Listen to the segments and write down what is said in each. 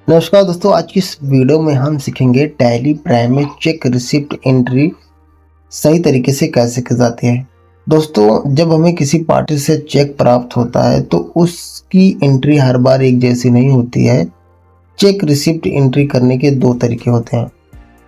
नमस्कार दोस्तों, आज की इस वीडियो में हम सीखेंगे टैली प्राइम में चेक रिसिप्ट एंट्री सही तरीके से कैसे की जाती है। दोस्तों, जब हमें किसी पार्टी से चेक प्राप्त होता है तो उसकी एंट्री हर बार एक जैसी नहीं होती है। चेक रिसिप्ट एंट्री करने के दो तरीके होते हैं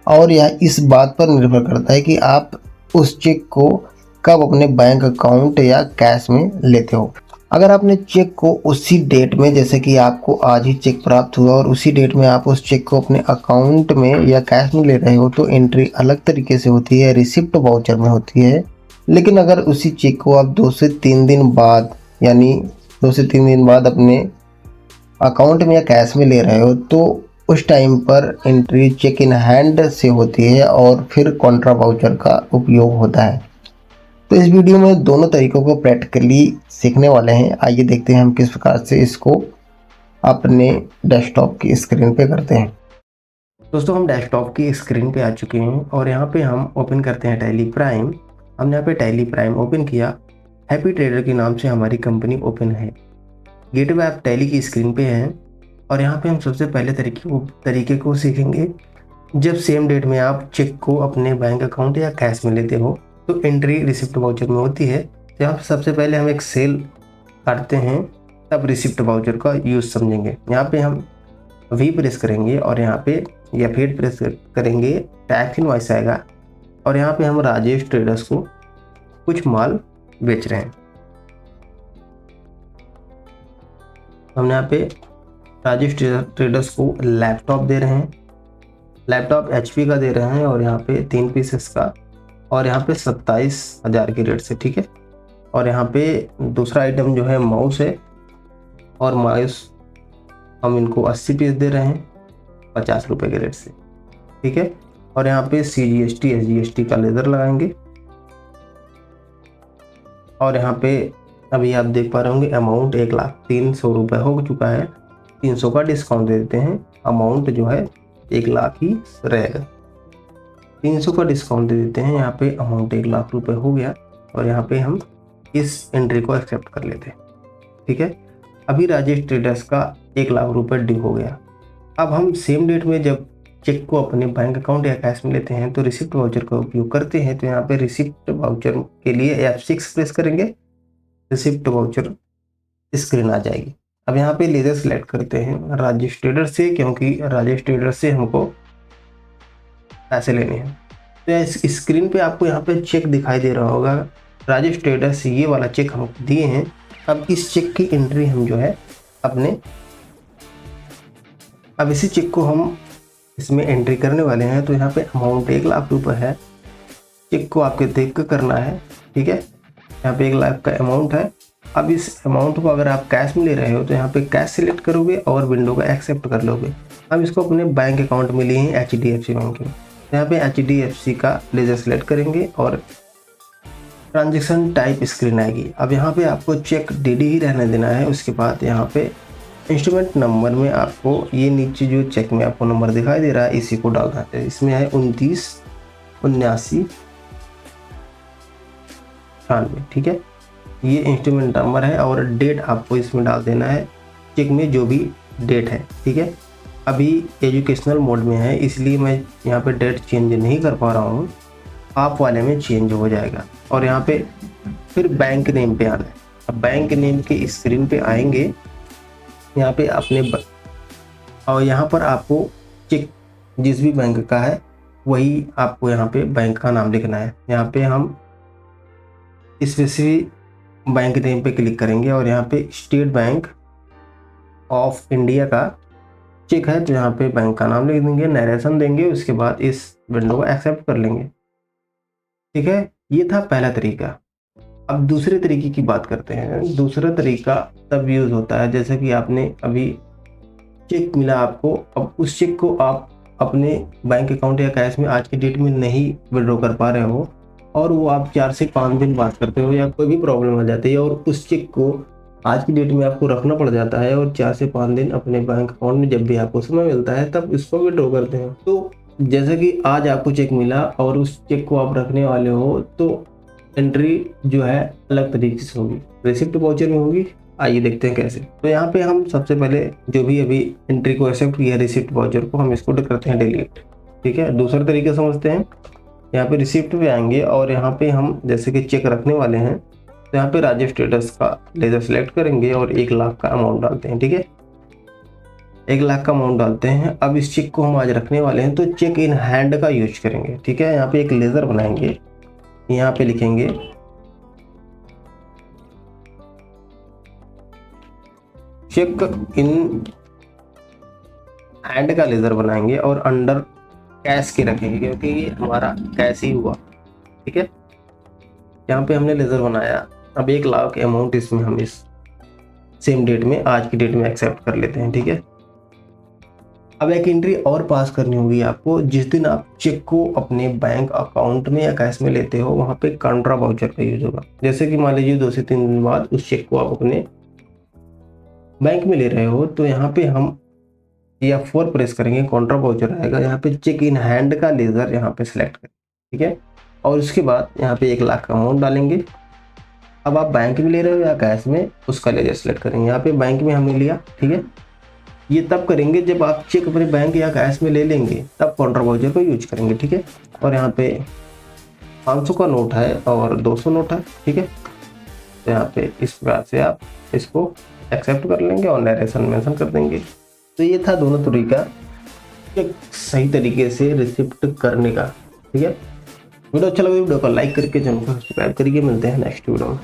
और यह इस बात पर निर्भर करता है कि आप उस चेक को कब अपने बैंक अकाउंट या कैश में लेते हो। अगर आपने चेक को उसी डेट में, जैसे कि आपको आज ही चेक प्राप्त हुआ और उसी डेट में आप उस चेक को अपने अकाउंट में या कैश में ले रहे हो, तो एंट्री अलग तरीके से होती है, रिसिप्ट वाउचर में होती है। लेकिन अगर उसी चेक को आप 2 से 3 दिन बाद, यानी 2 से 3 दिन बाद अपने अकाउंट में या कैश में ले रहे हो, तो उस टाइम पर एंट्री चेक इन हैंड से होती है और फिर कॉन्ट्रा वाउचर का उपयोग होता है। तो इस वीडियो में दोनों तरीकों को प्रैक्टिकली सीखने वाले हैं। आइए देखते हैं हम किस प्रकार से इसको अपने डेस्कटॉप की स्क्रीन पे करते हैं। दोस्तों, हम डेस्कटॉप की स्क्रीन पे आ चुके हैं और यहाँ पे हम ओपन करते हैं टैली प्राइम। हमने यहाँ पे टैली प्राइम ओपन किया। हैप्पी ट्रेडर के नाम से हमारी कंपनी ओपन है। गेटवे ऐप टैली की स्क्रीन पे है और यहाँ पे हम सबसे पहले तरीके को सीखेंगे। जब सेम डेट में आप चेक को अपने बैंक अकाउंट या कैश में लेते हो तो एंट्री रिसिप्ट वाउचर में होती है। जहाँ सबसे पहले हम एक सेल काटते हैं तब रिसिप्ट वाउचर का यूज़ समझेंगे। यहाँ पे हम वी प्रेस करेंगे और यहाँ पे या फिर प्रेस करेंगे, टैक्स इनवॉइस आएगा और यहाँ पे हम राजेश ट्रेडर्स को कुछ माल बेच रहे हैं। हम यहाँ पे राजेश ट्रेडर्स को लैपटॉप दे रहे हैं। लैपटॉप HP का दे रहे हैं और यहाँ पे 3 पीसेस का और यहाँ पे 27,000 की रेट से, ठीक है। और यहाँ पे दूसरा आइटम जो है माउस है और माउस हम इनको 80 पीस दे रहे हैं 50 रुपये के रेट से, ठीक है। और यहाँ पे CGST SGST का लेज़र लगाएंगे और यहाँ पे अभी आप देख पा रहे होंगे अमाउंट 1,03,000 रुपये हो चुका है। 300 का डिस्काउंट दे देते हैं, अमाउंट जो है 1,00,000 ही रहेगा। 300 का डिस्काउंट दे देते हैं, यहाँ पे अमाउंट 1,00,000 रुपये हो गया और यहाँ पे हम इस एंट्री को एक्सेप्ट कर लेते हैं, ठीक है। अभी राजेश ट्रेडर्स का 1,00,000 रुपये ड्यू हो गया। अब हम सेम डेट में जब चेक को अपने बैंक अकाउंट या कैश में लेते हैं तो रिसिप्ट वाउचर का उपयोग करते हैं। तो यहाँ पे रिसिप्ट वाउचर के लिए F6 प्रेस करेंगे, रिसिप्ट वाउचर स्क्रीन आ जाएगी। अब यहाँ पे लेजर सेलेक्ट करते हैं राजेश ट्रेडर्स से, क्योंकि राजेश ट्रेडर्स से हमको पैसे लेने हैं। तो इस स्क्रीन पे आपको यहाँ पे चेक दिखाई दे रहा होगा, राजेश ट्रेडर्स ये वाला चेक हमको दिए हैं। अब इस चेक की एंट्री हम जो है अब इसी चेक को हम इसमें एंट्री करने वाले हैं। तो यहाँ पे अमाउंट 1,00,000 रुपये है। चेक को आपके देख कर करना है, ठीक है। यहाँ पे 1,00,000 का अमाउंट है। अब इस अमाउंट को अगर आप कैश में ले रहे हो तो यहाँ पे कैश सिलेक्ट करोगे और विंडो को एक्सेप्ट कर लोगे। हम इसको अपने बैंक अकाउंट में लिए हैं HDFC बैंक में। यहाँ पे HDFC का लेजर सेलेक्ट करेंगे और ट्रांजैक्शन टाइप स्क्रीन आएगी। अब यहाँ पे आपको चेक DD ही रहने देना है। उसके बाद यहाँ पे इंस्ट्रूमेंट नंबर में आपको ये नीचे जो चेक में आपको नंबर दिखाई दे रहा है इसी को डालना है। इसमें है 2979 98, ठीक है। ये इंस्ट्रूमेंट नंबर है और डेट आपको इसमें डाल देना है, चेक में जो भी डेट है, ठीक है। अभी एजुकेशनल मोड में है इसलिए मैं यहाँ पे डेट चेंज नहीं कर पा रहा हूँ, आप वाले में चेंज हो जाएगा। और यहाँ पे फिर बैंक नेम पे आना है। अब बैंक नेम के स्क्रीन पे आएंगे, यहाँ पे और यहाँ पर आपको चेक जिस भी बैंक का है वही आपको यहाँ पे बैंक का नाम लिखना है। यहाँ पे हम स्पेसिफिक बैंक नेम पे क्लिक करेंगे और यहाँ पे स्टेट बैंक ऑफ इंडिया का चेक है तो यहाँ पे बैंक का नाम लिख देंगे, नरेशन देंगे, उसके बाद इस विंडो को एक्सेप्ट कर लेंगे, ठीक है। ये था पहला तरीका। अब दूसरे तरीके की बात करते हैं। दूसरा तरीका तब यूज़ होता है जैसे कि आपने अभी चेक मिला आपको, अब उस चेक को आप अपने बैंक अकाउंट या कैश में आज की डेट में नहीं विड्रॉ कर पा रहे हो और वो आप 4 से 5 दिन बात करते हो या कोई भी प्रॉब्लम हो जाती है और उस चेक को आज की डेट में आपको रखना पड़ जाता है और 4 से 5 दिन अपने बैंक अकाउंट में जब भी आपको समय मिलता है तब इसको विड्रॉ करते हैं। तो जैसे कि आज आपको चेक मिला और उस चेक को आप रखने वाले हो तो एंट्री जो है अलग तरीके से होगी, रिसिप्ट वाउचर में होगी। आइए देखते हैं कैसे। तो यहाँ पे हम सबसे पहले जो भी अभी एंट्री को एक्सेप्ट किया रिसिप्ट वाउचर को, हम इसको करते हैं डिलीट। ठीक है, दूसरा तरीका समझते हैं। यहाँ पे रिसिप्ट पे आएंगे और यहाँ पे हम जैसे कि चेक रखने वाले हैं, तो यहाँ पे राज्य स्टेटस का लेजर सेलेक्ट करेंगे और 1 लाख का अमाउंट डालते हैं। ठीक है, 1 लाख का अमाउंट डालते हैं। अब इस चेक को हम आज रखने वाले हैं, तो चेक इन हैंड का यूज करेंगे। ठीक है, यहाँ पे एक लेजर बनाएंगे, यहाँ पे लिखेंगे चेक इन हैंड का लेजर बनाएंगे और अंडर कैश के रखेंगे, क्योंकि ये हमारा कैश ही हुआ। ठीक है, यहाँ पे हमने लेजर बनाया। अब 1 लाख अमाउंट इसमें हम इस सेम डेट में, आज की डेट में एक्सेप्ट कर लेते हैं। ठीक है, अब एक एंट्री और पास करनी होगी आपको। जिस दिन आप चेक को अपने बैंक अकाउंट में या कैश में लेते हो, वहाँ पे कॉन्ट्रा वाउचर का यूज होगा। जैसे कि मान लीजिए 2 से 3 दिन बाद उस चेक को आप अपने बैंक में ले रहे हो, तो यहाँ पे हम F4 प्रेस करेंगे, कॉन्ट्रा वाउचर आएगा। यहाँ पे चेक इन हैंड का लेजर यहाँ पे सिलेक्ट करें। ठीक है, और उसके बाद यहाँ पे 1 लाख का अमाउंट डालेंगे। अब आप बैंक में ले रहे हो या कैश में, उसका लेजर सेलेक्ट करेंगे। यहाँ पे बैंक में हमने लिया। ठीक है, ये तब करेंगे जब आप चेक अपने बैंक या कैश में ले लेंगे, तब कॉन्ट्रा वाउचर को यूज करेंगे। ठीक है, और यहाँ पे 500 का नोट है और 200 नोट है। ठीक है, तो यहाँ पे इस प्रकार से आप इसको एक्सेप्ट कर लेंगे और नरेशन मेंशन कर देंगे। तो ये था दोनों तरीका एक सही तरीके से रिसिप्ट करने का। ठीक है, वीडियो अच्छा लगा वीडियो को लाइक करके चैनल को सब्सक्राइब करिए। मिलते हैं नेक्स्ट वीडियो में।